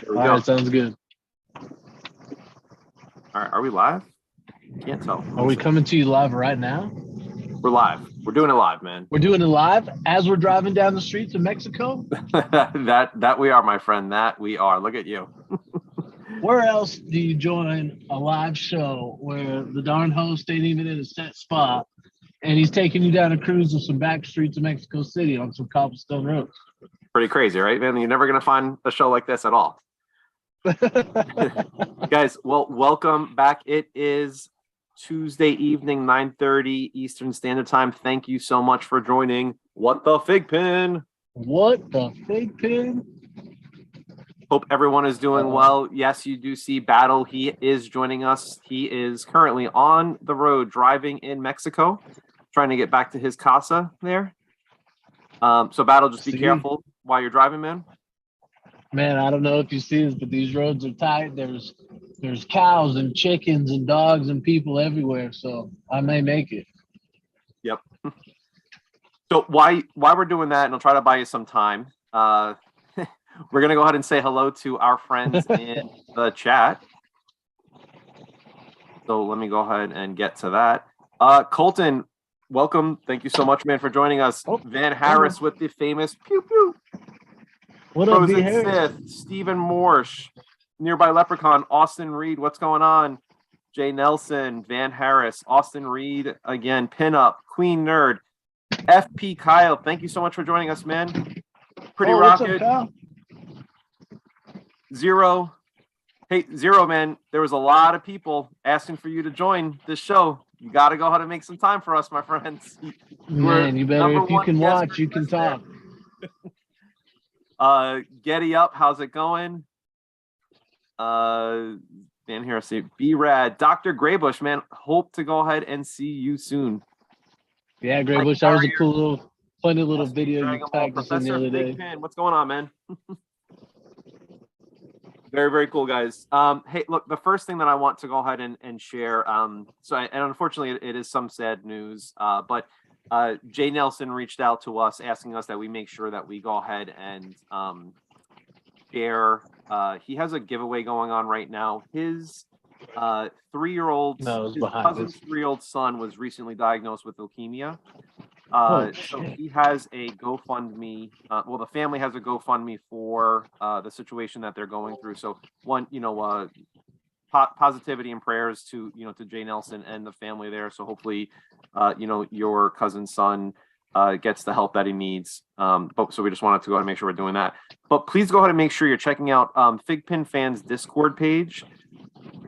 All right, sounds good. All right, are we live? Can't tell. Are we coming to you live right now? We're live. We're doing it live, man. We're doing it live as we're driving down the streets of Mexico? that we are, my friend. That we are. Look at you. Where else do you join a live show where the darn host ain't even in a set spot and he's taking you down a cruise of some back streets of Mexico City on some cobblestone roads? Pretty crazy, right, man? You're never going to find a show like this at all. Guys, well, welcome back. It is Tuesday evening, 9:30 Eastern Standard Time. Thank you so much for joining What the FiGPiN. What the FiGPiN? Hope everyone is doing well. Yes, you do see Battle. He is joining us. He is currently on the road driving in Mexico, trying to get back to his casa there. So Battle, just be careful while you're driving, man. Man, I don't know if you see this, but these roads are tight. There's cows and chickens and dogs and people everywhere, so I may make it. Yep. So while we're doing that, and I'll try to buy you some time, we're going to go ahead and say hello to our friends in the chat. So let me go ahead and get to that. Colton, welcome. Thank you so much, man, for joining us. Van Harris with the famous pew pew. What up, Frozen Sith, Stephen Morsch, Nearby Leprechaun, Austin Reed, what's going on? Jay Nelson, Van Harris, Austin Reed, again, Pinup, Queen Nerd, FP Kyle, thank you so much for joining us, man. Pretty Rocket. What's up, Zero. Hey, Zero, man, there was a lot of people asking for you to join this show. You got to go ahead and make some time for us, my friends. Man, you better, if you can watch, you can talk. Getty Up, how's it going? Dan Harris, B-Rad, Dr. Graybush, man, hope to go ahead and see you soon. Yeah, Graybush, that was a cool little, funny little video you tagged us in the other day. What's going on, man? Very, very cool, guys. Hey, look, the first thing that I want to go ahead and share, and unfortunately it is some sad news, but Jay Nelson reached out to us asking us that we make sure that we go ahead and share. He has a giveaway going on right now. His 3-year-old, his cousin's 3-year-old son was recently diagnosed with leukemia. So he has a GoFundMe. Well, the family has a GoFundMe for the situation that they're going through. So one, positivity and prayers to Jay Nelson and the family there. So hopefully, your cousin's son gets the help that he needs. So we just wanted to go ahead and make sure we're doing that. But please go ahead and make sure you're checking out FiGPiN Fans Discord page.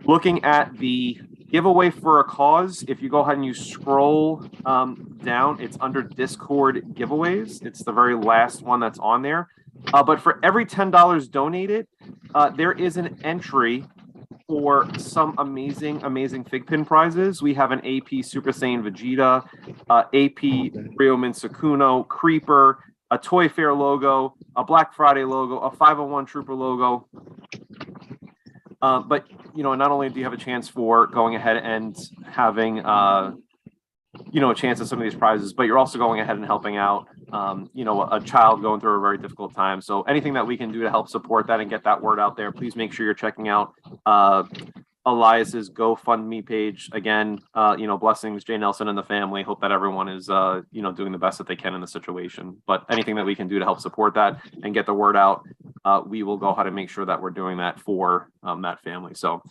Looking at the giveaway for a cause, if you go ahead and you scroll down, it's under Discord giveaways. It's the very last one that's on there. But for every $10 donated, there is an entry for some amazing FiGPiN prizes. We have an AP Super Saiyan Vegeta, AP Ryomen Sakuno, Creeper, a Toy Fair logo, a Black Friday logo, a 501 Trooper logo. But not only do you have a chance for going ahead and having a chance at some of these prizes, but you're also going ahead and helping out a child going through a very difficult time. So anything that we can do to help support that and get that word out there, please make sure you're checking out Elias's GoFundMe page. Again, blessings, Jay Nelson and the family. Hope that everyone is doing the best that they can in the situation. But anything that we can do to help support that and get the word out, we will go ahead and make sure that we're doing that for that family. So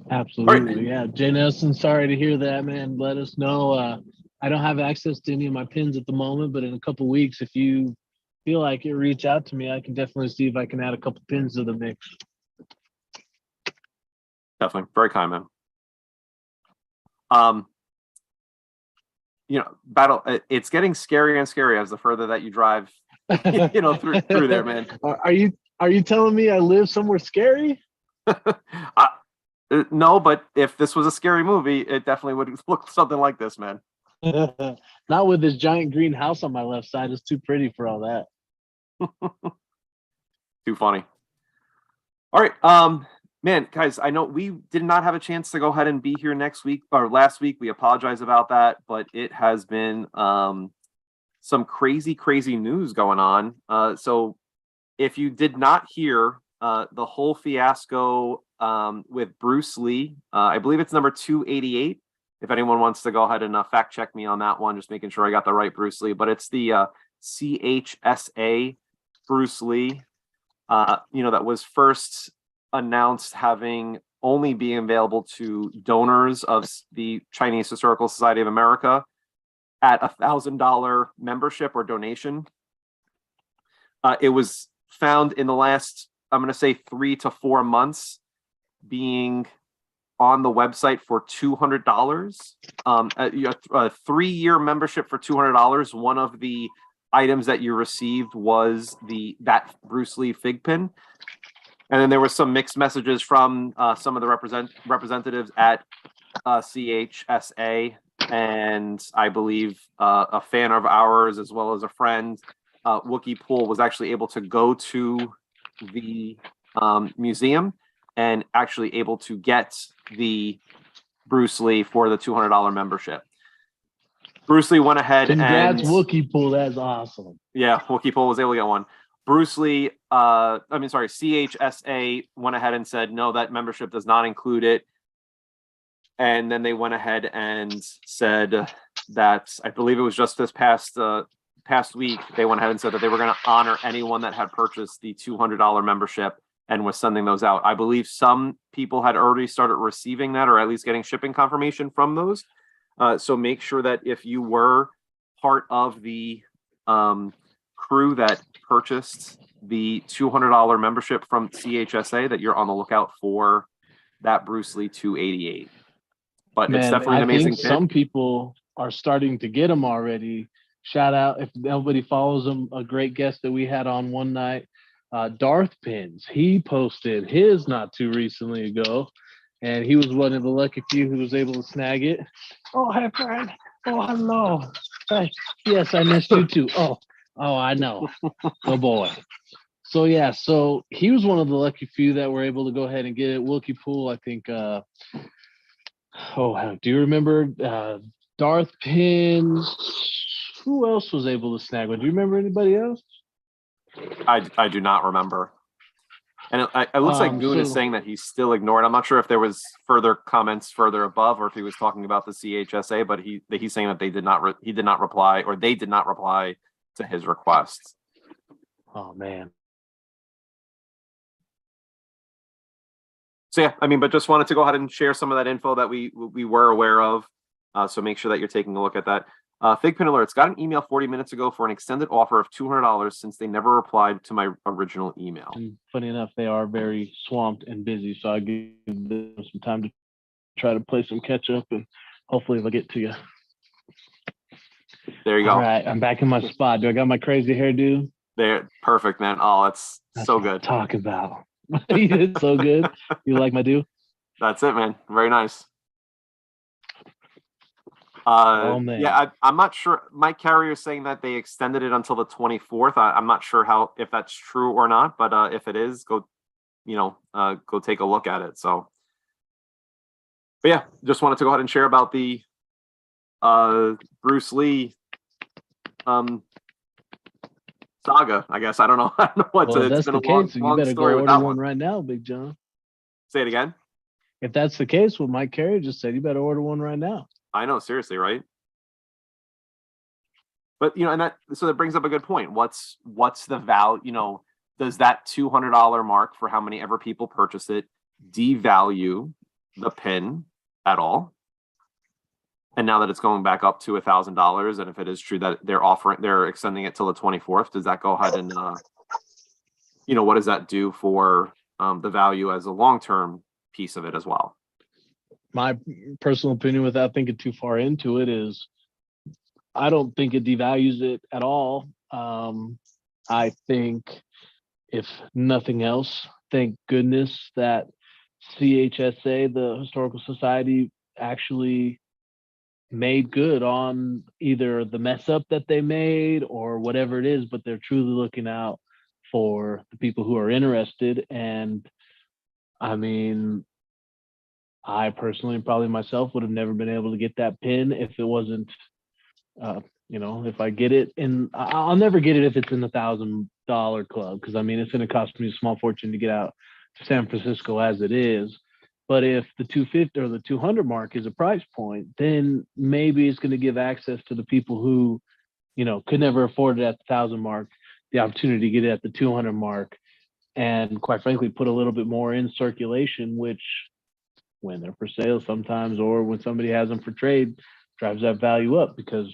absolutely. Right. Yeah, Jay Nelson, sorry to hear that, man. Let us know. I don't have access to any of my pins at the moment, but in a couple of weeks, if you feel like it, reach out to me. I can definitely see if I can add a couple pins to the mix. Definitely. Very kind, man. Battle, it's getting scarier and scarier as the further that you drive, through there, man. Are you telling me I live somewhere scary? No, but if this was a scary movie, it definitely would look something like this, man. Not with this giant green house on my left side. It's too pretty for all that. Too funny. All right. Man, guys, I know we did not have a chance to go ahead and be here next week or last week. We apologize about that, but it has been some crazy news going on. So if you did not hear the whole fiasco with Bruce Lee. I believe it's number 288. If anyone wants to go ahead and fact check me on that one, just making sure I got the right Bruce Lee. But it's the CHSA Bruce Lee, that was first announced having only being available to donors of the Chinese Historical Society of America at $1,000 membership or donation. It was found in the last, I'm going to say 3 to 4 months, being on the website for $200. A 3-year membership for $200. One of the items that you received was that Bruce Lee FiGPiN. And then there were some mixed messages from some of the representatives at CHSA, and I believe a fan of ours as well as a friend, Wookie Pool, was actually able to go to the museum and actually able to get the Bruce Lee for the $200 membership. Bruce Lee went ahead Congrats, and Wookie Pool. That's awesome. Yeah, Wookie Pool was able to get one. Bruce Lee, CHSA went ahead and said, no, that membership does not include it. And then they went ahead and said that, I believe it was just this past week, they went ahead and said that they were going to honor anyone that had purchased the $200 membership and was sending those out. I believe some people had already started receiving that, or at least getting shipping confirmation from those. So make sure that if you were part of the crew that purchased the $200 membership from CHSA, that you're on the lookout for that Bruce Lee 288. But Man, it's definitely an amazing think some people are starting to get them already. Shout out, if nobody follows him, a great guest that we had on one night, Darth Pins. He posted his not too recently ago, and he was one of the lucky few who was able to snag it. Oh, hey, friend. Oh, hello. Hey, yes, I missed you too. Oh, I know. Oh, boy. So, yeah, so he was one of the lucky few that were able to go ahead and get it. Wookie Pool, I think, do you remember Darth Pins? Who else was able to snag one? Do you remember anybody else? I do not remember. And it looks like Goon is saying that he's still ignored. I'm not sure if there was further comments further above, or if he was talking about the CHSA, but he's saying that he did not reply to his requests. Oh, man. So yeah, but just wanted to go ahead and share some of that info that we were aware of. So make sure that you're taking a look at that. FiGPiN Alerts got an email 40 minutes ago for an extended offer of $200 since they never replied to my original email. And funny enough, they are very swamped and busy, so I give them some time to try to play some catch up, and hopefully they'll get to you. There you go. All right, I'm back in my spot. Do I got my crazy hairdo? There, perfect, man. Oh, that's so good. Talk about. You did so good. You like my do? That's it, man. Very nice. Oh, man. Yeah, I'm not sure. Mike Carrier is saying that they extended it until the 24th. I'm not sure if that's true or not, but if it is, go take a look at it. So, but yeah, just wanted to go ahead and share about the Bruce Lee saga. I guess I don't know. Well, if that's the case, you better go order one one right now, Big John. Say it again. If that's the case, what Mike Carrier just said, you better order one right now. I know, seriously, right? But so that brings up a good point. What's the value? Does that $200 mark for how many ever people purchase it devalue the pin at all? And now that it's going back up to $1,000, and if it is true that they're extending it till the 24th, does that go ahead and what does that do for the value as a long-term piece of it as well? My personal opinion, without thinking too far into it, is I don't think it devalues it at all. I think, if nothing else, thank goodness that CHSA, the Historical Society, actually made good on either the mess up that they made or whatever it is, but they're truly looking out for the people who are interested. And I personally, probably myself, would have never been able to get that pin if it wasn't, if I get it I'll never get it if it's in the $1,000 dollar club, because I mean it's going to cost me a small fortune to get out to San Francisco as it is. But if the 250 or the 200 mark is a price point, then maybe it's going to give access to the people who, could never afford it at the 1,000 mark, the opportunity to get it at the 200 mark, and quite frankly, put a little bit more in circulation, which when they're for sale sometimes, or when somebody has them for trade, drives that value up, because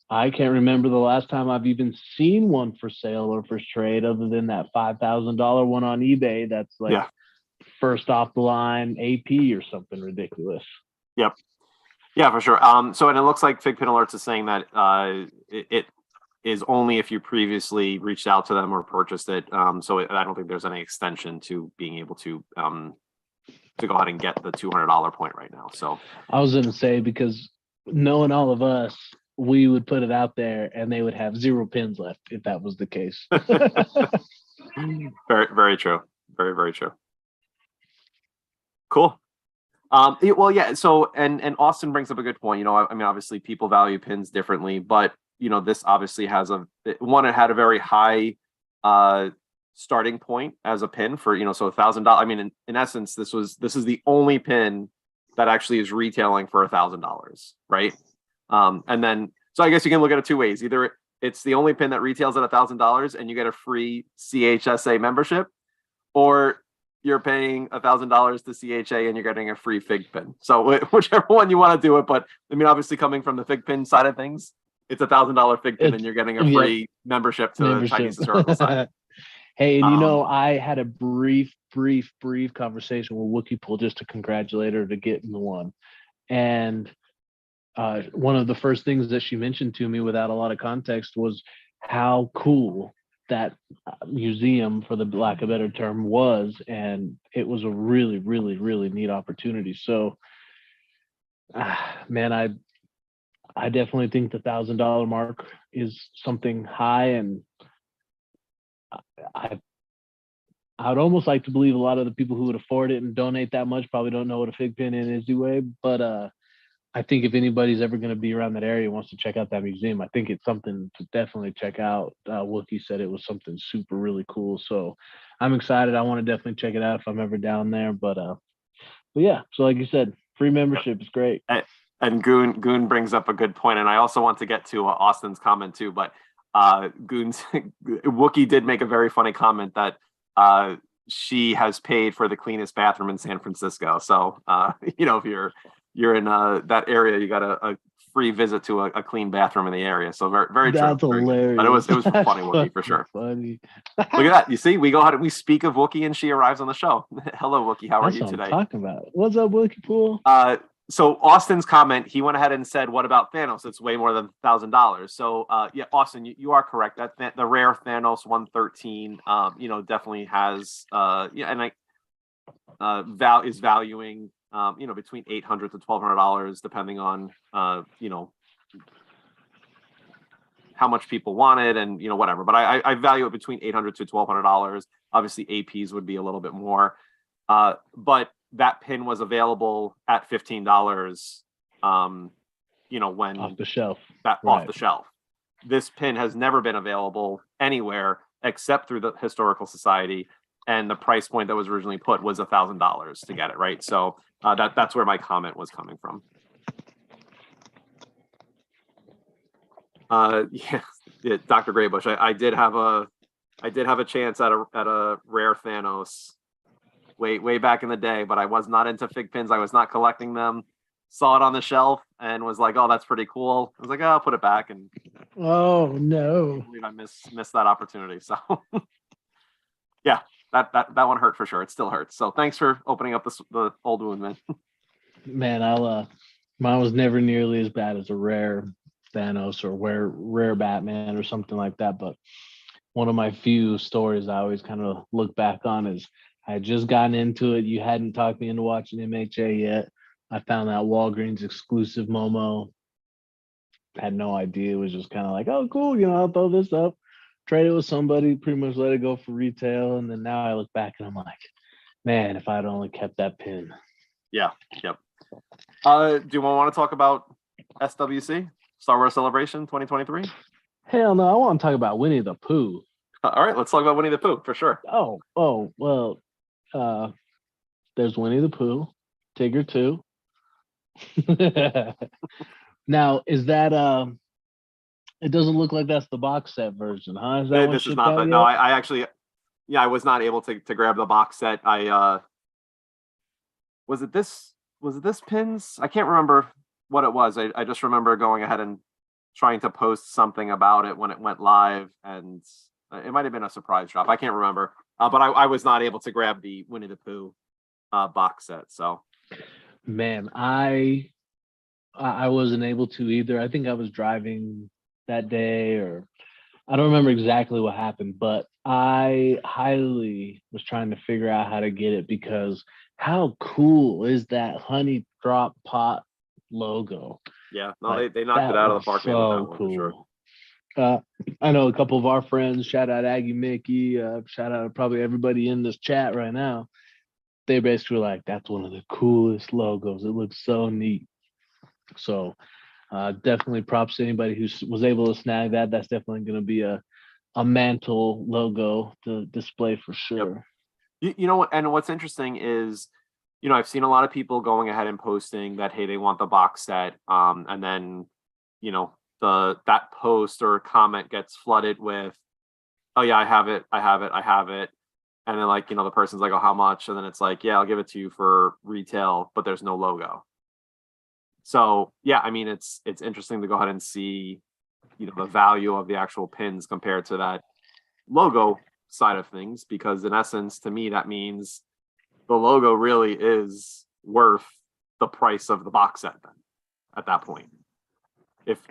I can't remember the last time I've even seen one for sale or for trade other than that $5,000 one on eBay. That's like first off the line AP or something ridiculous. Yep. Yeah, for sure. So, and it looks like FiGPiN Alerts is saying that it is only if you previously reached out to them or purchased it. So I don't think there's any extension to being able to go ahead and get the $200 point right now. So I was going to say, because knowing all of us, we would put it out there and they would have 0 pins left if that was the case. Very, very true. Very, very true. Cool. Well, yeah. So, and Austin brings up a good point. I mean, obviously people value pins differently, but this obviously has it had a very high starting point as a pin for, so $1,000. I mean, in essence, this is the only pin that actually is retailing for $1,000, right? And then, so I guess you can look at it two ways. Either it's the only pin that retails at $1,000 and you get a free CHSA membership, or you're paying $1,000 to CHA and you're getting a free FiGPiN. So whichever one you want to do it. But I mean, obviously coming from the FiGPiN side of things, it's $1,000 FiGPiN and you're getting a free membership to the Chinese Historical Society. Hey, and I had a brief conversation with Wookie Pool just to congratulate her to getting the one. And one of the first things that she mentioned to me without a lot of context was how cool that museum, for the lack of a better term, was. And it was a really, really, really neat opportunity. So, man, I definitely think the $1,000 mark is something high, and I'd almost like to believe a lot of the people who would afford it and donate that much probably don't know what a FiGPiN is anyway. But I think if anybody's ever going to be around that area, wants to check out that museum, I think it's something to definitely check out. Wookie said it was something super really cool, so I'm excited. I want to definitely check it out if I'm ever down there. But yeah, so like you said, free membership is great. And Goon brings up a good point, and I also want to get to Austin's comment too. But Wookie did make a very funny comment that she has paid for the cleanest bathroom in San Francisco. So if you're in that area, you got a free visit to a clean bathroom in the area. So very, very true. That's hilarious. But it was funny, Wookie, for sure. Funny. Look at that. You see, we speak of Wookie and she arrives on the show. Hello, Wookie. How are you today? I'm talking about. What's up, Wookie Pool? So Austin's comment, he went ahead and said, "What about Thanos? It's way more than $1,000." So yeah, Austin, you are correct. That the rare Thanos 113, definitely has is valuing between $800 to $1,200, depending on how much people want it and whatever. But I value it between $800 to $1,200. Obviously, APs would be a little bit more, but that pin was available at $15. When off the shelf. Off the shelf. This pin has never been available anywhere except through the Historical Society, and the price point that was originally put was $1,000 to get it, right? So that's where my comment was coming from. Yeah, Dr. Graybush, I did have a chance at a rare Thanos way back in the day, but I was not into FiGPiNs. I was not collecting them. Saw it on the shelf and was like, "Oh, that's pretty cool." I was like, "Oh, I'll put it back." And oh no, I believe I missed that opportunity. So yeah, that one hurt for sure. It still hurts. So thanks for opening up the old wound, man. Man, mine was never nearly as bad as a rare Thanos or rare Batman or something like that. But one of my few stories I always kind of look back on is I had just gotten into it. You hadn't talked me into watching MHA yet. I found that Walgreens exclusive Momo. Had no idea. It was just kind of like, oh, cool. I'll throw this up, trade it with somebody, pretty much let it go for retail. And then now I look back and I'm like, man, if I'd only kept that pin. Yeah. Yep. Do you want to talk about SWC, Star Wars Celebration 2023? Hell no. I want to talk about Winnie the Pooh. All right, let's talk about Winnie the Pooh for sure. Oh, well, uh, there's Winnie the Pooh, Tigger too. Now, is that it doesn't look like that's the box set version, huh? Is that one This is shipped not out the, no, yet? I actually, yeah, I was not able to grab the box set. Was it this pins? I can't remember what it was. I just remember going ahead and trying to post something about it when it went live, and it might have been a surprise drop. I can't remember. But I was not able to grab the Winnie the Pooh box set. So Man, I wasn't able to either. I think I was driving that day, or I don't remember exactly what happened, but I highly was trying to figure out how to get it because how cool is that honey drop pot logo? yeah, no, Like they knocked it that out of the was park, man, with that so one for sure. cool. Uh, I know a couple of our friends, shout out Aggie Mickey, shout out to probably everybody in this chat right now. They basically were like, that's one of the coolest logos. It looks so neat. So definitely props to anybody who was able to snag that. That's definitely going to be a mantle logo to display for Yep. sure. You know what? And what's interesting is, I've seen a lot of people going ahead and posting that, hey, they want the box set, and then, that post or comment gets flooded with, oh yeah, I have it, and then the person's like, oh, how much? And then it's like, yeah, I'll give it to you for retail, but there's no logo. So yeah, I mean, it's interesting to go ahead and see, the value of the actual pins compared to that logo side of things, because in essence, to me, that means the logo really is worth the price of the box set then at that point. If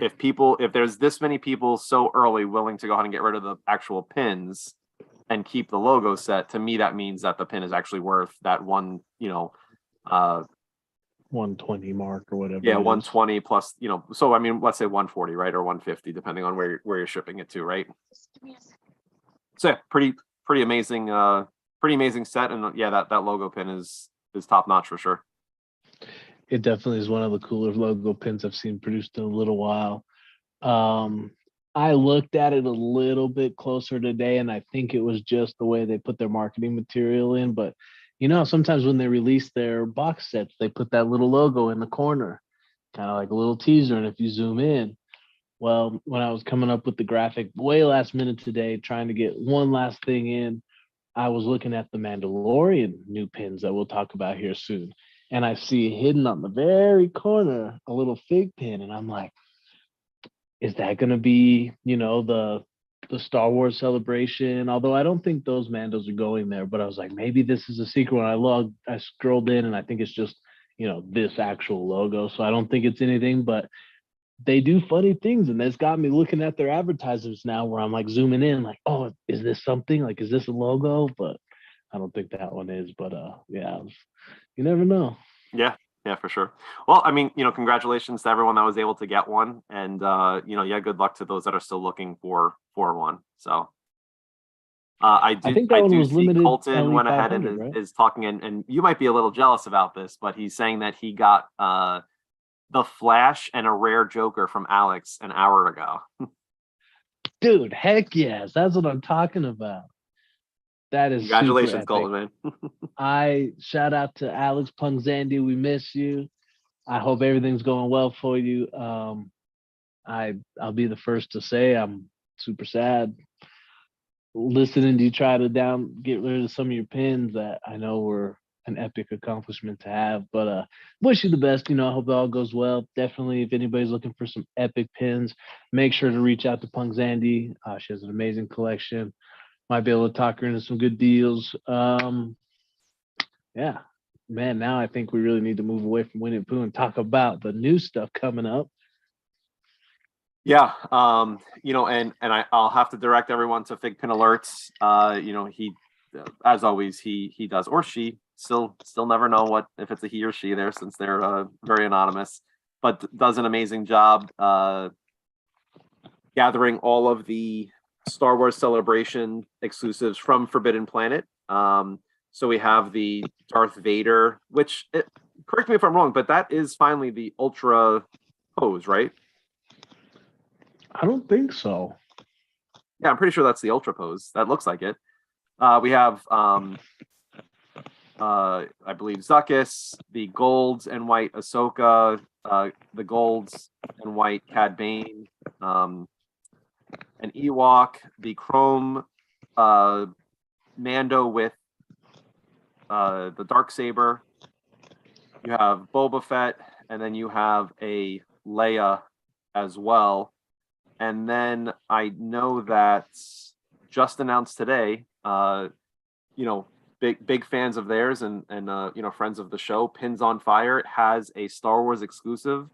there's this many people so early willing to go ahead and get rid of the actual pins and keep the logo set, to me that means that the pin is actually worth that one, 120 mark or whatever. yeah, 120 plus, so I mean, let's say 140, right, or 150, depending on where you're shipping it to, right? So yeah, pretty amazing set, and yeah, that logo pin is top notch for sure. It definitely is one of the cooler logo pins I've seen produced in a little while. I looked at it a little bit closer today, and I think it was just the way they put their marketing material in. But sometimes when they release their box sets, they put that little logo in the corner, kind of like a little teaser. And if you zoom in, well, when I was coming up with the graphic way last minute today, trying to get one last thing in, I was looking at the Mandalorian new pins that we'll talk about here soon. And I see hidden on the very corner a little fig pin. And I'm like, is that going to be, the Star Wars celebration? Although I don't think those Mandos are going there, but I was like, maybe this is a secret. When I scrolled in and I think it's just, this actual logo. So I don't think it's anything, but they do funny things, and that's got me looking at their advertisements now where I'm like zooming in like, oh, is this something, like, is this a logo? But I don't think that one is. But yeah, you never know. Yeah, for sure. Well, I mean, congratulations to everyone that was able to get one, and yeah, good luck to those that are still looking for one. So I think that one do was see limited Colton LE went ahead 500, and right? is talking, and you might be a little jealous about this, but he's saying that he got the Flash and a rare Joker from Alex an hour ago. Dude, heck yes, that's what I'm talking about. That is super Congratulations, epic. Colton, man. I shout out to Alex Pungzandi. We miss you. I hope everything's going well for you. I'll be the first to say I'm super sad listening to you try to get rid of some of your pins that I know were an epic accomplishment to have. But wish you the best. I hope it all goes well. Definitely, if anybody's looking for some epic pins, make sure to reach out to Pungzandi. She has an amazing collection. Might be able to talk her into some good deals. Yeah, man. Now I think we really need to move away from Winnie the Pooh and talk about the new stuff coming up. Yeah, I'll have to direct everyone to FiGPiN alerts. He, as always, he does, or she, still never know if it's a he or she there, since they're very anonymous, but does an amazing job gathering all of the Star Wars Celebration exclusives from Forbidden Planet. So we have the Darth Vader, which, correct me if I'm wrong, but that is finally the Ultra pose, right? I don't think so. Yeah, I'm pretty sure that's the ultra pose. That looks like it. We have I believe Zuckuss, the golds and white Ahsoka, the golds and white Cad Bane, an Ewok, the chrome Mando with the Darksaber. You have Boba Fett, and then you have a Leia as well. And then I know that just announced today, big fans of theirs and friends of the show, Pins on Fire has a Star Wars exclusive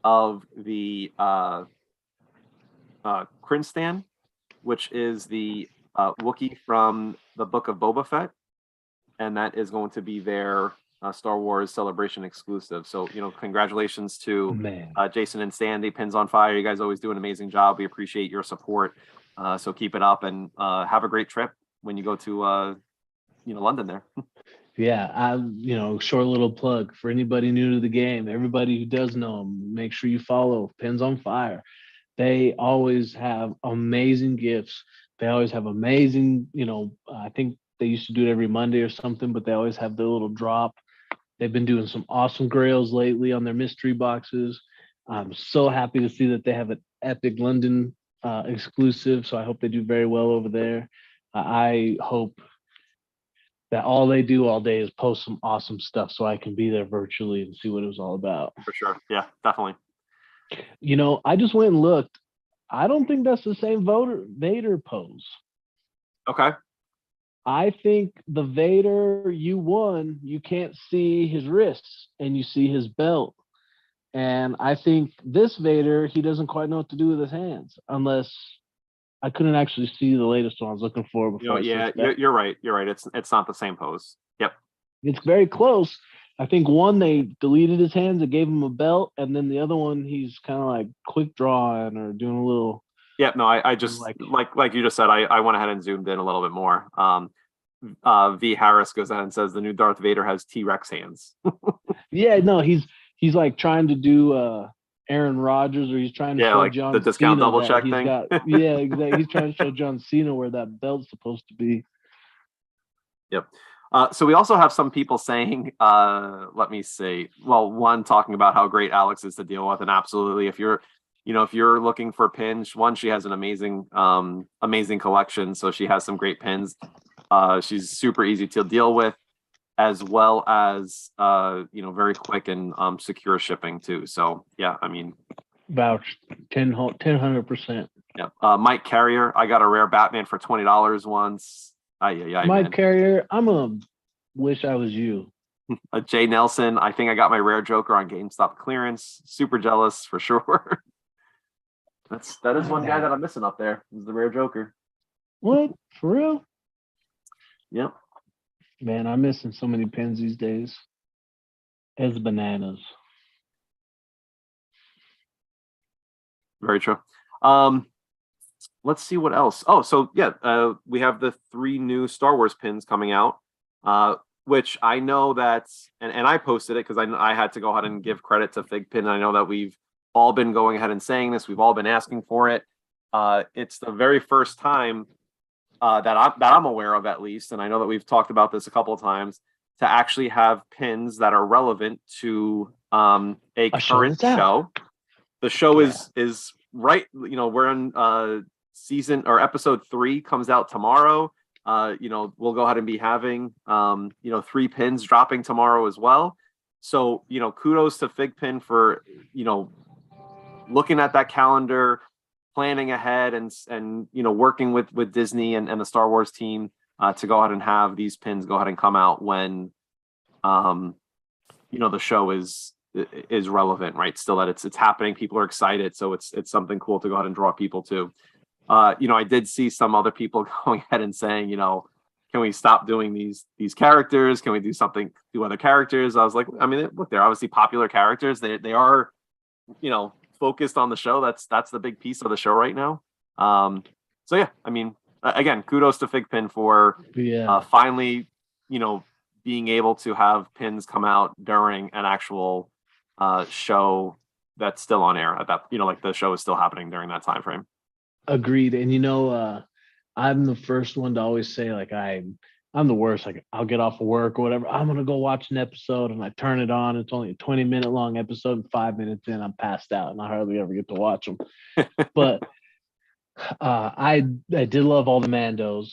of the Krinstan, which is the Wookiee from the Book of Boba Fett, and that is going to be their Star Wars Celebration exclusive. So, congratulations to Jason and Sandy, Pins on Fire. You guys always do an amazing job. We appreciate your support. So keep it up and have a great trip when you go to London there. Yeah, short little plug for anybody new to the game. Everybody who does know them, make sure you follow Pins on Fire. They always have amazing gifts. They always have amazing, I think they used to do it every Monday or something, but they always have the little drop. They've been doing some awesome grails lately on their mystery boxes. I'm so happy to see that they have an Epic London exclusive. So I hope they do very well over there. I hope that all they do all day is post some awesome stuff so I can be there virtually and see what it was all about. For sure. Yeah, definitely. I just went and looked. I don't think that's the same Vader pose. Okay. I think the Vader U1, you can't see his wrists and you see his belt. And I think this Vader, he doesn't quite know what to do with his hands, unless I couldn't actually see the latest one I was looking for before. You're right. You're right. It's not the same pose. Yep. It's very close. I think one, they deleted his hands and gave him a belt, and then the other one, he's kind of like quick drawing or doing a little. Yeah, no, I just like you just said, I went ahead and zoomed in a little bit more. V Harris goes ahead and says the new Darth Vader has T-Rex hands. Yeah, no, he's like trying to do Aaron Rodgers, or he's trying to show like John the discount Cena double check he's thing. Yeah, exactly. He's trying to show John Cena where that belt's supposed to be. Yep. So we also have some people saying, let me see. Well, one talking about how great Alex is to deal with, and absolutely, if you're looking for pins, one, she has an amazing collection, so she has some great pins. She's super easy to deal with, as well as very quick and secure shipping too. So yeah, I mean, vouch 100%. Yeah. Mike Carrier, I got a rare Batman for $20 once. Yeah, Mike Carrier, I'm a wish I was you. Jay Nelson, I think I got my rare Joker on GameStop clearance. Super jealous for sure. That is one guy that I'm missing up there. Is the rare Joker. What? For real? Yep. Man, I'm missing so many pins these days. It's bananas. Very true. Let's see what else. Oh, so yeah, we have the 3 new Star Wars pins coming out, which I know that, and I posted it because I had to go ahead and give credit to FiGPiN. I know that we've all been going ahead and saying this. We've all been asking for it. It's the very first time that I'm aware of, at least, and I know that we've talked about this a couple of times, to actually have pins that are relevant to a current show. The show is right. We're in season or episode 3 comes out tomorrow. We'll go ahead and be having 3 pins dropping tomorrow as well. So kudos to FiGPiN for looking at that calendar, planning ahead, and working with Disney and the Star Wars team to go ahead and have these pins go ahead and come out when the show is relevant, right? Still that it's happening, people are excited, so it's something cool to go ahead and draw people to. I did see some other people going ahead and saying, can we stop doing these characters? Can we do other characters? I was like, I mean, look, they're obviously popular characters. They are, focused on the show. That's the big piece of the show right now. So yeah, I mean, again, kudos to FiGPiN for finally, being able to have pins come out during an actual show that's still on air at that, like the show is still happening during that time frame. Agreed. And I'm the first one to always say like I'm the worst. Like I'll get off of work or whatever. I'm gonna go watch an episode and I turn it on. It's only a 20-minute long episode, and 5 minutes in, I'm passed out and I hardly ever get to watch them. But I did love all the Mandos.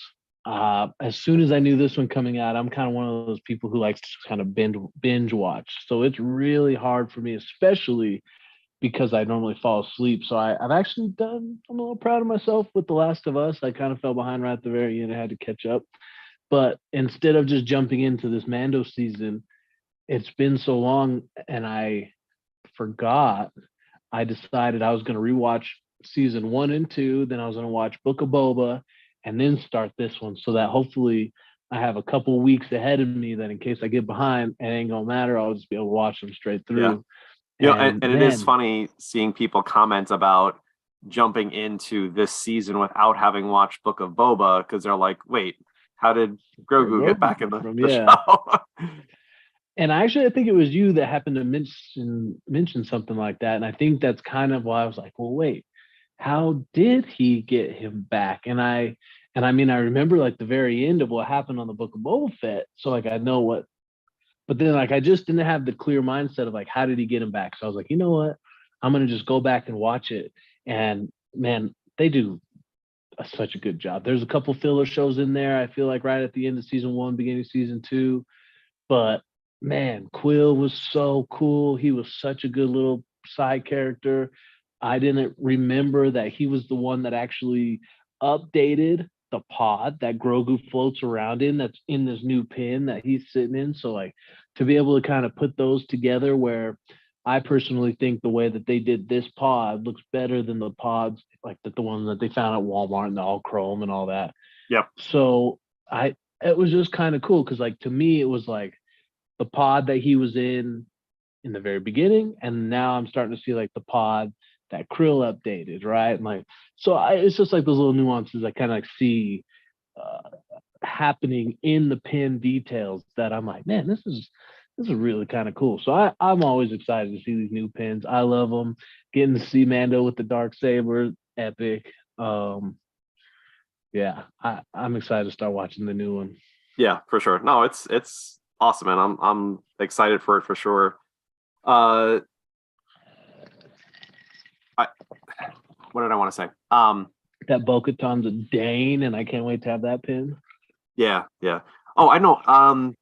As soon as I knew this one coming out, I'm kind of one of those people who likes to kind of binge watch. So it's really hard for me, especially because I normally fall asleep. So I've actually done. I'm a little proud of myself with The Last of Us. I kind of fell behind right at the very end. I had to catch up. But instead of just jumping into this Mando season, it's been so long, and I forgot. I decided I was going to rewatch season 1 and 2. Then I was going to watch Book of Boba, and then start this one, so that hopefully I have a couple weeks ahead of me. That in case I get behind, it ain't gonna matter. I'll just be able to watch them straight through. And And it is man, funny seeing people comment about jumping into this season without having watched Book of Boba, because they're like, wait, how did Grogu get back in the yeah. show? And actually, I think it was you that happened to mention something like that, and I think that's kind of why I was like, well, wait, how did he get him back? And I mean, I remember like the very end of what happened on the Book of Boba Fett, so like I know what. But then like I just didn't have the clear mindset of like how did he get him back? So I was like, you know what, I'm gonna just go back and watch it. And man, they do such a good job. There's a couple filler shows in there. I feel like right at the end of season 1, beginning of season 2, but man, Quill was so cool. He was such a good little side character. I didn't remember that he was the one that actually updated the pod that Grogu floats around in, that's in this new pin that he's sitting in. So like to be able to kind of put those together, where I personally think the way that they did this pod looks better than the pods like the ones that they found at Walmart and all chrome and all that. Yep. So I it was just kind of cool because like to me it was like the pod that he was in the very beginning, and now I'm starting to see like the pod that Krill updated, right? And like, so it's just like those little nuances I kind of like see uh, happening in the pin details that I'm like, man, this is really kind of cool. So I'm always excited to see these new pins. I love them. Getting to see Mando with the dark saber, epic. Yeah, I'm excited to start watching the new one. Yeah, for sure. No, it's awesome, and I'm excited for it for sure. Uh, I what did I want to say? That Bo-Katan's a Dane, and I can't wait to have that pin. Yeah. Oh, I know.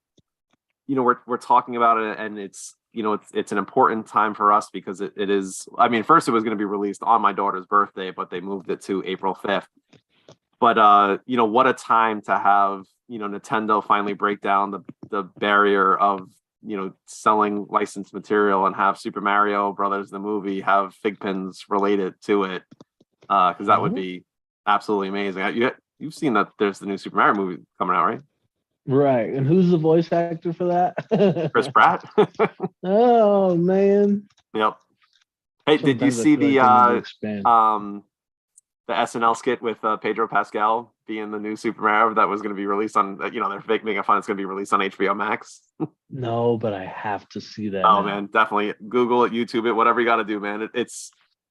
We're talking about it, and it's an important time for us because it is. I mean, first it was going to be released on my daughter's birthday, but they moved it to April 5th. But what a time to have Nintendo finally break down the barrier of selling licensed material and have Super Mario Brothers the movie have FiGPiNs related to it, because that would be absolutely amazing. You've seen that there's the new Super Mario movie coming out, right? Right. And who's the voice actor for that? Chris Pratt. Oh man. Yep. Hey, did you Sometimes I see feel like they need to expand. the SNL skit with Pedro Pascal being the new Super Mario that was going to be released on, they're making fun it's going to be released on HBO Max? No, but I have to see that. Oh now. man, definitely Google it, YouTube it, whatever you got to do, man. It's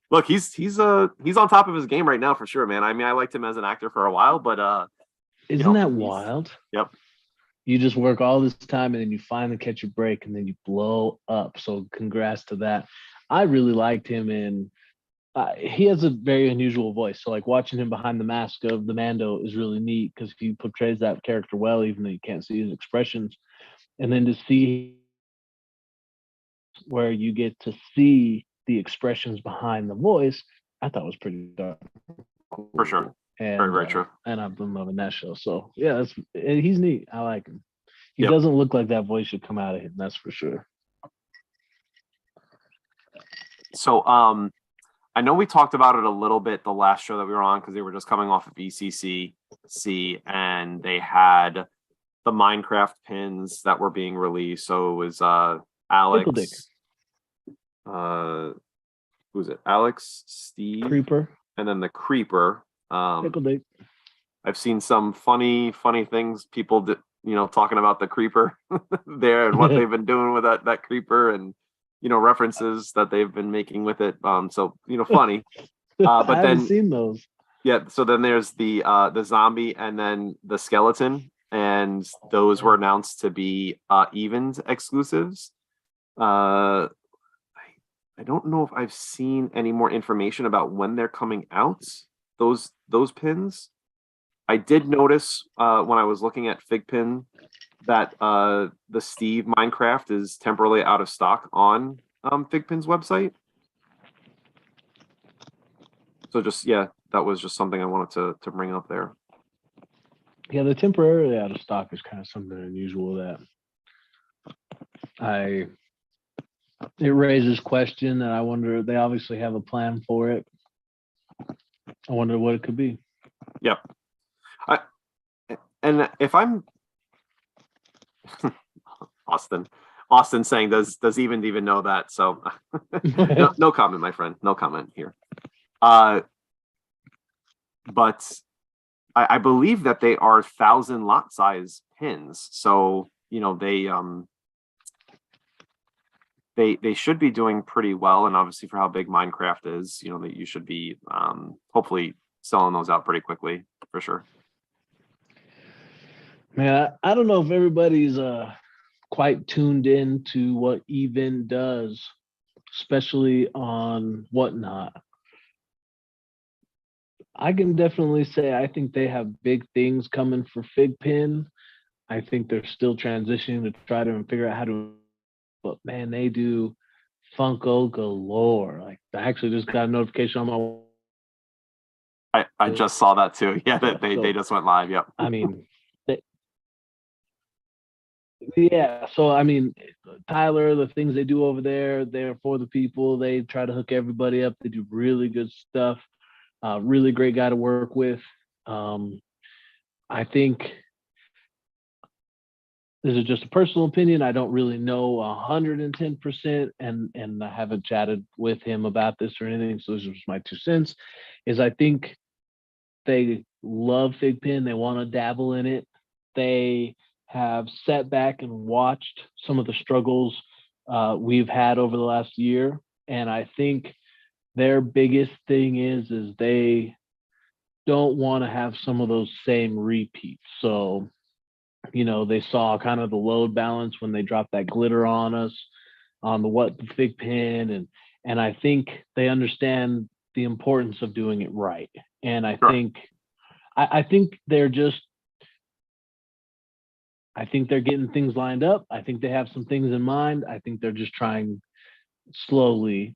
look, he's on top of his game right now for sure, man. I mean, I liked him as an actor for a while, but Isn't that wild? Yep. You just work all this time and then you finally catch a break and then you blow up. So congrats to that. I really liked him in he has a very unusual voice. So like watching him behind the mask of the Mando is really neat because he portrays that character well, even though you can't see his expressions. And then to see where you get to see the expressions behind the voice, I thought was pretty dark. For sure. And, very, very true. And I've been loving that show. So yeah, he's neat. I like him. He Yep. doesn't look like that voice should come out of him. That's for sure. So I know we talked about it a little bit the last show that we were on because they were just coming off of ECCC and they had the Minecraft pins that were being released. So it was Alex, who's it? Alex, Steve, Creeper, and then the Creeper. Pickle Dick. I've seen some funny things people did, talking about the Creeper there and what they've been doing with that Creeper and references that they've been making with it. So funny. But I haven't seen those. Yeah, so then there's the zombie and then the skeleton, and those were announced to be evens exclusives. I don't know if I've seen any more information about when they're coming out, those pins. I did notice when I was looking at FiGPiN that the Steve Minecraft is temporarily out of stock on FiGPiN's website. So just, yeah, that was just something I wanted to bring up there. Yeah, the temporarily out of stock is kind of something unusual that it raises question, and I wonder, they obviously have a plan for it. I wonder what it could be. Yep. And if I'm Austin saying, does even know that? So no comment, my friend. No comment here. But I believe that they are 1,000 lot size pins. So, you know, they should be doing pretty well. And obviously for how big Minecraft is, you know, that you should be hopefully selling those out pretty quickly for sure. Man, I don't know if everybody's quite tuned in to what Even does, especially on Whatnot. I can definitely say I think they have big things coming for FiGPiN. I think they're still transitioning to try to figure out how to, but man, they do Funko galore. Like, I actually just got a notification on my. I just saw that too. Yeah, they just went live. Yep. I mean, yeah. So I mean, Tyler, the things they do over there, they're for the people. They try to hook everybody up. They do really good stuff. Really great guy to work with. I think this is just a personal opinion. I don't really know 110%, and I haven't chatted with him about this or anything. So this is my 2 cents. Is I think they love FiGPiN. They want to dabble in it. They have sat back and watched some of the struggles we've had over the last year, and I think their biggest thing is they don't want to have some of those same repeats. So, you know, they saw kind of the load balance when they dropped that glitter on us on the FiGPiN, and I think they understand the importance of doing it right. And I think they're getting things lined up. I think they have some things in mind. I think they're just trying slowly,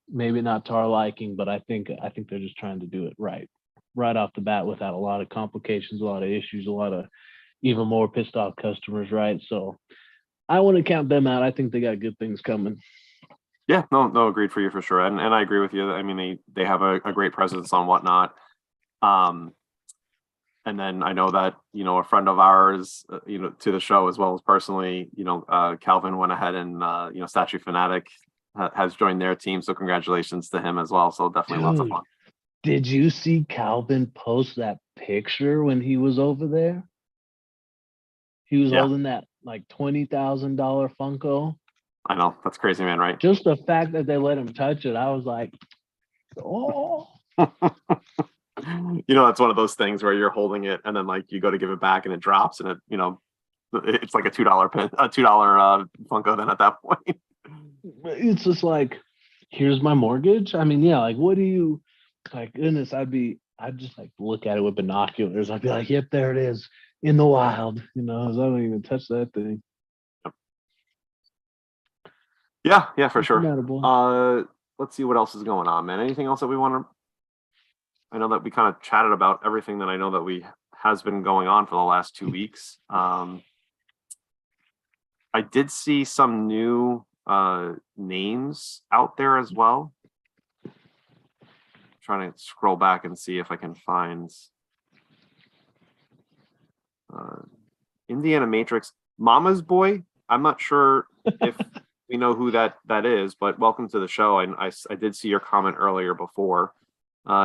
maybe not to our liking, but I think they're just trying to do it right off the bat without a lot of complications, a lot of issues, a lot of even more pissed off customers, right? So I want to count them out. I think they got good things coming. Yeah, no, agreed for you for sure. And I agree with you. I mean, they have a great presence on Whatnot. And then I know that, you know, a friend of ours, you know, to the show as well as personally, you know, Calvin went ahead and, you know, Statue Fanatic has joined their team. So congratulations to him as well. So definitely lots of fun. Did you see Calvin post that picture when he was over there? He was holding that like $20,000 Funko. I know, that's crazy, man, right? Just the fact that they let him touch it, I was like, oh. You know, that's one of those things where you're holding it and then like you go to give it back and it drops and it, you know, it's like a $2 pin, a $2 Funko then at that point. It's just like, here's my mortgage. I mean, yeah, like, what do you, like, goodness, I'd just like look at it with binoculars. I'd be like, yep, there it is in the wild, you know, I don't even touch that thing. Yeah, for sure. Let's see what else is going on, man. Anything else that we want to, I know that we kind of chatted about everything that I know that has been going on for the last 2 weeks. I did see some new names out there as well. Trying to scroll back and see if I can find Indiana Matrix Mama's Boy. I'm not sure if we know who that is, but welcome to the show. I did see your comment earlier before.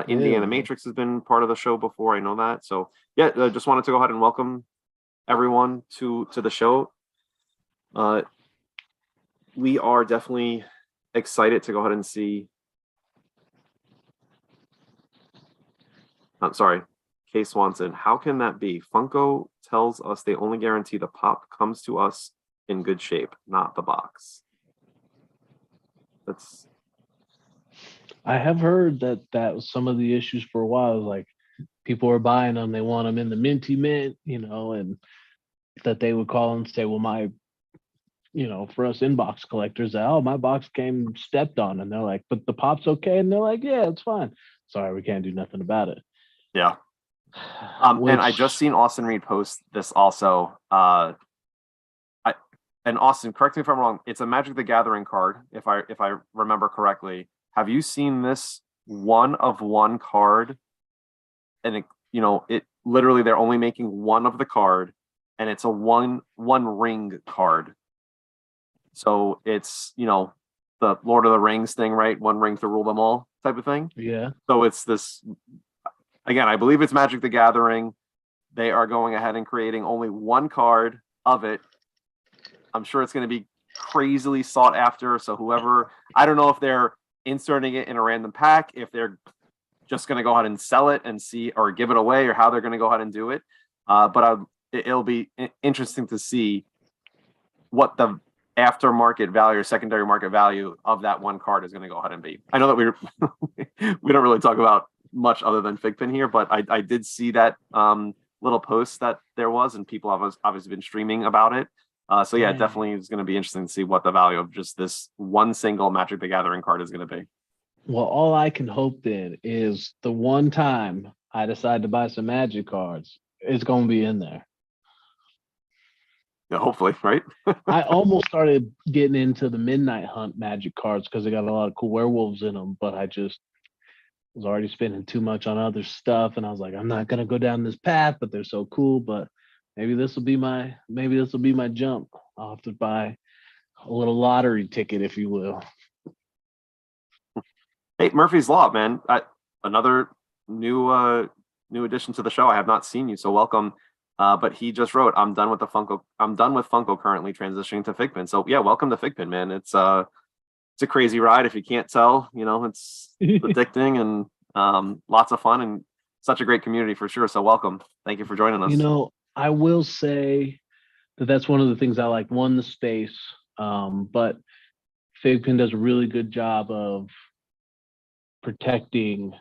Indiana Matrix has been part of the show before. I know that. So yeah, just wanted to go ahead and welcome everyone to the show. We are definitely excited to go ahead and see I'm sorry, Kay Swanson. How can that be? Funko tells us they only guarantee the pop comes to us in good shape, not the box. That's I have heard that that was some of the issues for a while. Like people were buying them, they want them in the minty mint, and that they would call and say, well, for us inbox collectors, that, oh, my box came stepped on. And they're like, but the pop's okay. And they're like, yeah, it's fine. Sorry, we can't do nothing about it. yeah. Which, And I just seen Austin Reed post this also. And Austin, correct me if I'm wrong. It's a Magic the Gathering card, if I remember correctly. Have you seen this one of one card? And it literally they're only making one of the card, and it's a one ring card. So it's the Lord of the Rings thing, right? One ring to rule them all type of thing. yeah. So it's this again. I believe it's Magic the Gathering. They are going ahead and creating only one card of it. I'm sure it's going to be crazily sought after. So whoever, I don't know if they're inserting it in a random pack, if they're just going to go ahead and sell it and see, or give it away, or how they're going to go ahead and do it. But it'll be interesting to see what the aftermarket value or secondary market value of that one card is going to go ahead and be. I know that we don't really talk about much other than FiGPiN here, but I did see that little post that there was, and people have obviously been streaming about it. So yeah, definitely is going to be interesting to see what the value of just this one single Magic the Gathering card is going to be. Well, all I can hope then is the one time I decide to buy some Magic cards, it's going to be in there. Yeah, hopefully, right? I almost started getting into the Midnight Hunt Magic cards because they got a lot of cool werewolves in them, but I just was already spending too much on other stuff, and I was like, I'm not gonna go down this path, but they're so cool. But maybe this will be my jump. I'll have to buy a little lottery ticket, if you will. Hey, Murphy's Law, man. Another new addition to the show. I have not seen you, so welcome. But he just wrote, I'm done with Funko currently transitioning to FiGPiN. So yeah, welcome to FiGPiN, man. It's a crazy ride. If you can't tell, it's addicting and lots of fun and such a great community for sure. So welcome. Thank you for joining us. I will say that that's one of the things I like. One, the space, but FiGPiN does a really good job of protecting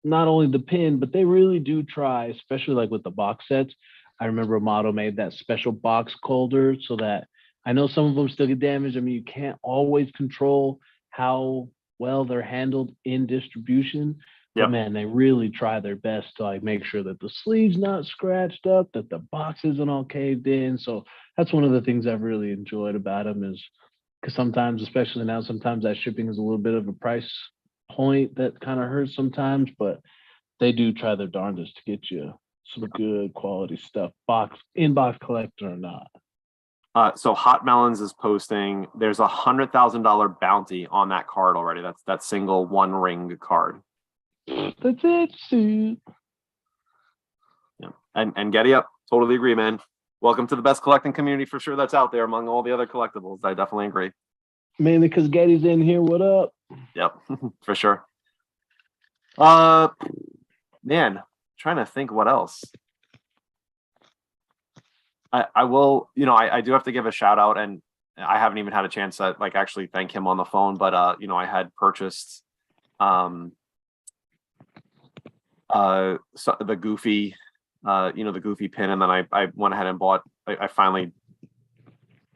not only the pin, but they really do try, especially like with the box sets. I remember Amato made that special box holder so that I know some of them still get damaged. I mean, you can't always control how well they're handled in distribution. Yep. But man, they really try their best to like make sure that the sleeve's not scratched up, that the box isn't all caved in. So that's one of the things I've really enjoyed about them is because sometimes, especially now, sometimes that shipping is a little bit of a price point that kind of hurts sometimes, but they do try their darndest to get you some good quality stuff, inbox collector or not. So Hot Melons is posting. There's $100,000 bounty on that card already. That's that single one ring card. That's it, Sue. Yeah, and Getty up. Totally agree, man. Welcome to the best collecting community for sure that's out there among all the other collectibles. I definitely agree. Mainly because Getty's in here. What up? Yep, for sure. Man, trying to think what else. I will, I do have to give a shout out, and I haven't even had a chance to like actually thank him on the phone, but I had purchased so the Goofy, the Goofy pin, and then I went ahead and bought. I finally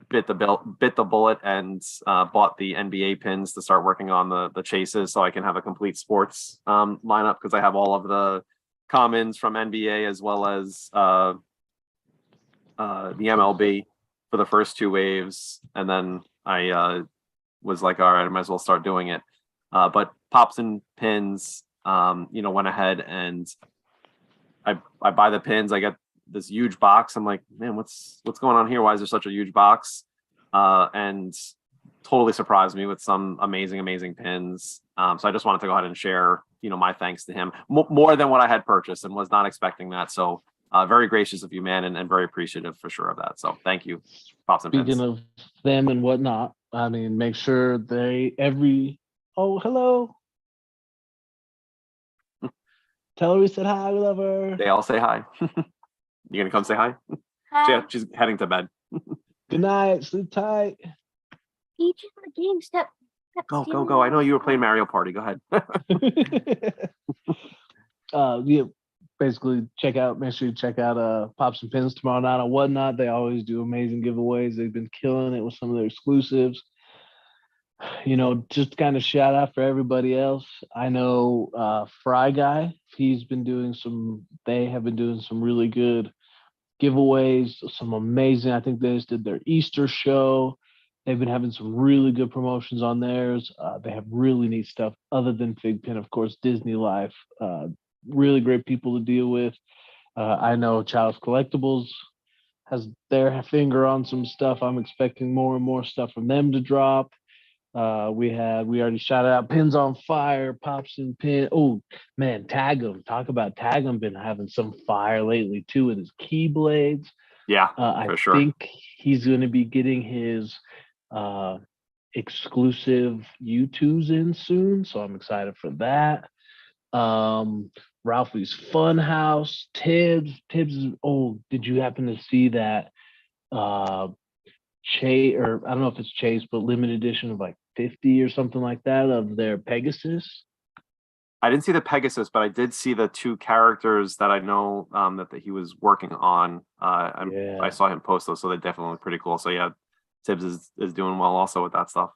bit the bullet and bought the NBA pins to start working on the chases, so I can have a complete sports lineup because I have all of the commons from NBA as well as the MLB for the first two waves, and then I was like, all right, I might as well start doing it. But Pops and Pins, went ahead and I buy the pins. I get this huge box. I'm like, man, what's going on here? Why is there such a huge box? And totally surprised me with some amazing pins. So I just wanted to go ahead and share, my thanks to him more than what I had purchased and was not expecting that. So very gracious of you, man, and very appreciative for sure of that. So thank you, Pops and Pins. Speaking of them and whatnot, I mean, make sure oh, hello. Tell her we said hi. We love her. They all say hi. You gonna come say hi? She's heading to bed. Good night. Sleep tight. Each of the game step. Go. I know you were playing Mario Party. Go ahead. Yeah, basically make sure you check out Pops and Pins tomorrow night on Whatnot. They always do amazing giveaways. They've been killing it with some of their exclusives. Just kind of shout out for everybody else. I know Fry Guy, they have been doing some really good giveaways, some amazing. I think they just did their Easter show. They've been having some really good promotions on theirs. They have really neat stuff other than FiGPiN, of course, Disney Life. Really great people to deal with. I know Child's Collectibles has their finger on some stuff. I'm expecting more and more stuff from them to drop. We already shouted out Pins on Fire, Pops and Pin. Oh man, Tag 'em. Talk about Tag 'em been having some fire lately too with his Keyblades. Yeah, I for sure. think he's going to be getting his exclusive U2s in soon, so I'm excited for that. Ralphie's Funhouse, Tibbs is. Oh, did you happen to see that? Chase, or I don't know if it's Chase, but limited edition of like 50 or something like that of their Pegasus. I didn't see the Pegasus, but I did see the two characters that I know that he was working on. I saw him post those, so they definitely look pretty cool. So yeah, Tibbs is doing well also with that stuff.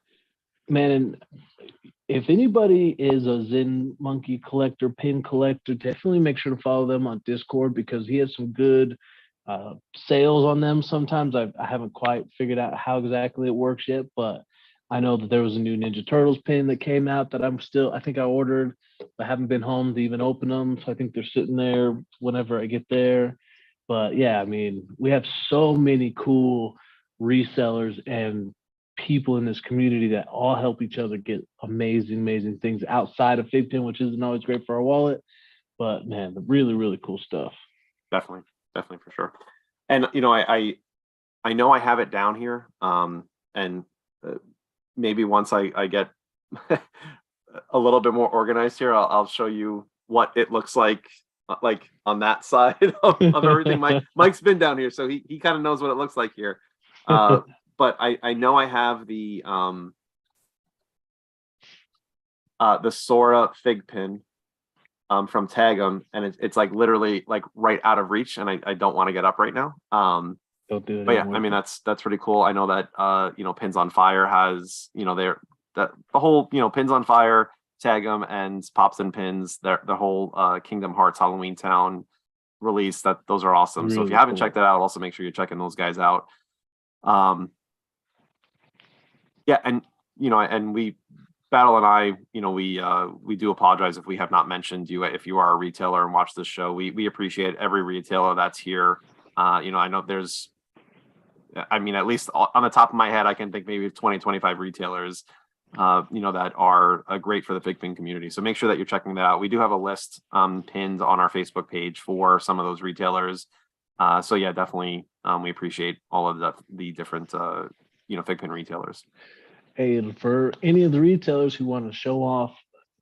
Man, and if anybody is a Zen Monkey collector, pin collector, definitely make sure to follow them on Discord because he has some good sales on them. Sometimes I haven't quite figured out how exactly it works yet, but I know that there was a new Ninja Turtles pin that came out that I think I ordered. I haven't been home to even open them, so I think they're sitting there whenever I get there. But yeah, I mean, we have so many cool resellers and people in this community that all help each other get amazing things outside of FiGPiN, which isn't always great for our wallet. But man, really, really cool stuff. Definitely for sure. And I know I have it down here. And maybe once I get a little bit more organized here, I'll show you what it looks like on that side of everything. Mike's been down here, so he kind of knows what it looks like here. But I know I have the Sora FiGPiN from Tag 'em, and it's like literally like right out of reach, and I don't want to get up right now. Don't do it. But yeah, I mean that's pretty cool. I know that Pins on Fire has the whole Pins on Fire, Tag 'em, and Pops and Pins, the whole Kingdom Hearts Halloween Town release. Those are awesome. Really so if you haven't cool. checked that out, also make sure you're checking those guys out. Yeah, and and we Battle and I, we do apologize if we have not mentioned you. If you are a retailer and watch this show, we appreciate every retailer that's here. I know there's, at least on the top of my head, I can think maybe 20, 25 retailers, that are great for the FiGPiN community. So make sure that you're checking that out. We do have a list pinned on our Facebook page for some of those retailers. So yeah, definitely, we appreciate all of the different, FiGPiN retailers. Hey, and for any of the retailers who want to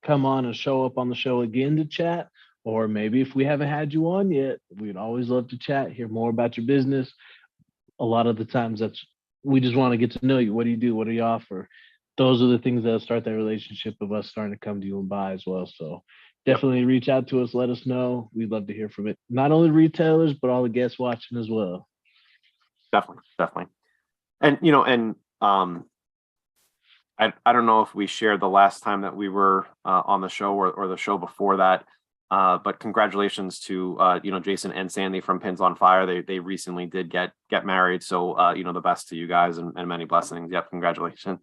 come on and show up on the show again to chat, or maybe if we haven't had you on yet, we'd always love to chat, hear more about your business. A lot of the times we just want to get to know you. What do you do? What do you offer? Those are the things that start that relationship of us starting to come to you and buy as well. So definitely reach out to us. Let us know. We'd love to hear from it. Not only retailers, but all the guests watching as well. Definitely. And, I don't know if we shared the last time that we were on the show or the show before that, but congratulations to Jason and Sandy from Pins on Fire. They recently did get married, so the best to you guys and many blessings. Yep, congratulations.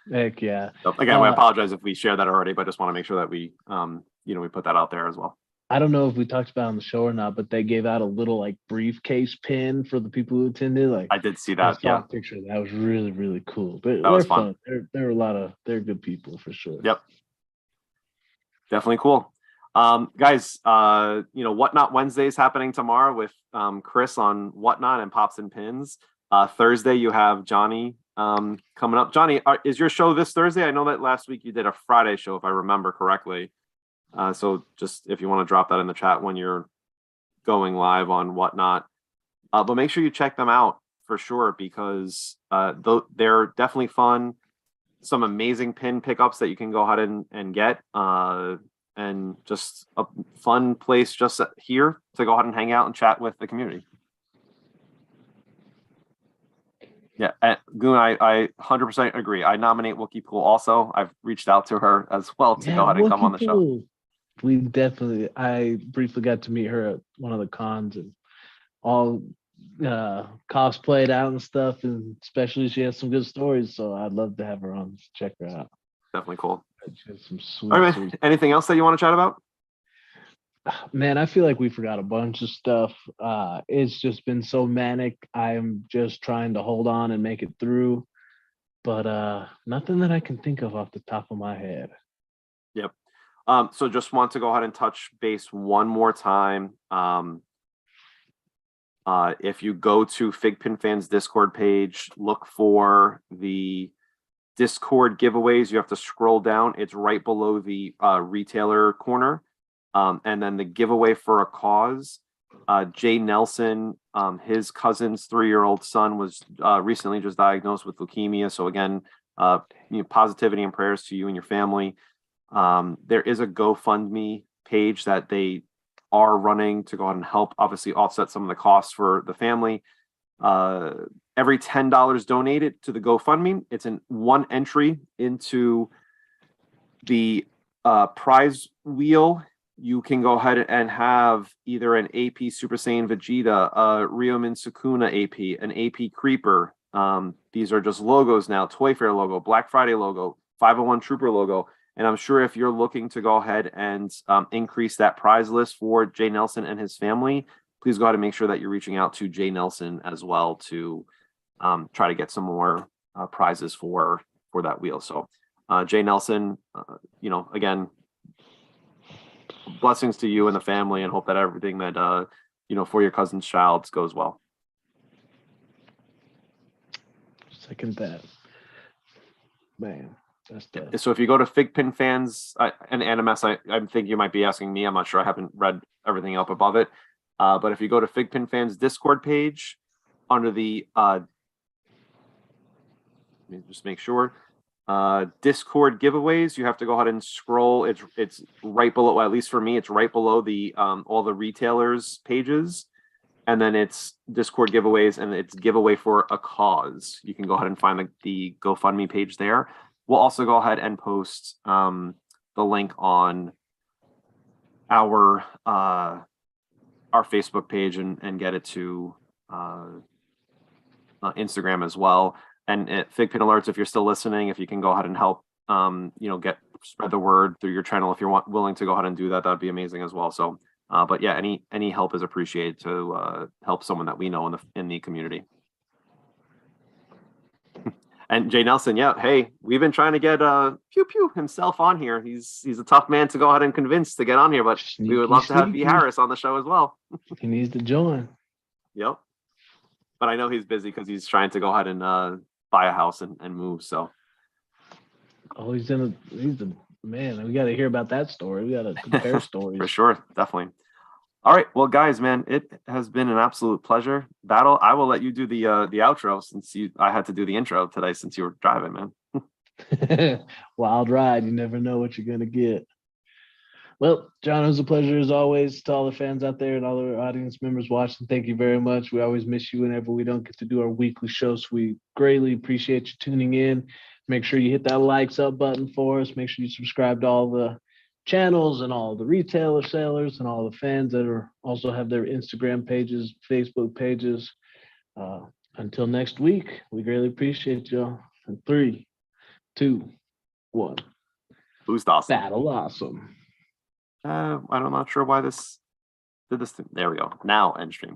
Heck yeah. So again, we apologize if we shared that already, but just want to make sure that we we put that out there as well. I don't know if we talked about it on the show or not, but they gave out a little briefcase pin for the people who attended. I did see that. I saw a picture of that. It was really, really cool. That was fun. They're good people for sure. Yep. Definitely cool. Guys, Whatnot Wednesday is happening tomorrow with Chris on Whatnot and Pops and Pins. Thursday you have Johnny coming up. Johnny, is your show this Thursday? I know that last week you did a Friday show, if I remember correctly. So just if you want to drop that in the chat when you're going live on whatnot, but make sure you check them out for sure, because they're definitely fun. Some amazing pin pickups that you can go ahead and get, and just a fun place just here to go ahead and hang out and chat with the community. Yeah, Goon, I 100% agree. I nominate Wookie Pool also. I've reached out to her as well to go ahead and come on the show. I briefly got to meet her at one of the cons, and all cosplayed out and stuff, and especially she has some good stories, so I'd love to have her on. Check her out. Definitely cool. She has some sweet, all right, man. Anything else that you want to chat about? Man, I feel like we forgot a bunch of stuff. It's just been so manic. I'm just trying to hold on and make it through, but nothing that I can think of off the top of my head. Yep. So just want to go ahead and touch base one more time. If you go to FiGPiN Fans Discord page, look for the Discord giveaways. You have to scroll down. It's right below the retailer corner. And then the giveaway for a cause. Jay Nelson, his cousin's 3-year-old son was recently just diagnosed with leukemia. So again, positivity and prayers to you and your family. There is a GoFundMe page that they are running to go ahead and help obviously offset some of the costs for the family. Every $10 donated to the GoFundMe, it's in one entry into the prize wheel. You can go ahead and have either an AP Super Saiyan Vegeta, a Ryomin Sukuna AP, an AP Creeper. These are just logos now: Toy Fair logo, Black Friday logo, 501 Trooper logo. And I'm sure if you're looking to go ahead and increase that prize list for Jay Nelson and his family, please go ahead and make sure that you're reaching out to Jay Nelson as well to try to get some more prizes for that wheel. So Jay Nelson, again, blessings to you and the family, and hope that everything that for your cousin's child goes well. Second that, man. So if you go to FiGPiN Fans and Animes, I think you might be asking me. I'm not sure. I haven't read everything up above it. But if you go to FiGPiN Fans Discord page, under the let me just make sure, Discord giveaways, you have to go ahead and scroll. It's right below, well, at least for me, it's right below the all the retailers pages, and then it's Discord giveaways, and it's giveaway for a cause. You can go ahead and find the GoFundMe page there. We'll also go ahead and post the link on our Facebook page and get it to Instagram as well. And at FiGPiN Alerts, if you're still listening, if you can go ahead and help, spread the word through your channel. If you're willing to go ahead and do that, that'd be amazing as well. So, but yeah, any help is appreciated to help someone that we know in the community. And Jay Nelson, yeah, hey, we've been trying to get Pew Pew himself on here. He's a tough man to go ahead and convince to get on here, but we would love to have B. Harris on the show as well. He needs to join. Yep. But I know he's busy because he's trying to go ahead and buy a house and move. So. Oh, he's the man. We got to hear about that story. We got to compare stories. For sure, definitely. All right, well, guys, man, it has been an absolute pleasure. Battle, I will let you do the outro since I had to do the intro today since you were driving, man. Wild ride. You never know what you're gonna get. Well, John, it was a pleasure as always. To all the fans out there and all our audience members watching, thank you very much. We always miss you whenever we don't get to do our weekly shows. So we greatly appreciate you tuning in. Make sure you hit that likes up button for us. Make sure you subscribe to all the channels and all the retailer sellers and all the fans that also have their Instagram pages, Facebook pages. Until next week, we greatly appreciate y'all. In 3, 2, 1. Boost awesome. Battle awesome. I'm not sure why this did this thing. There we go. Now end stream.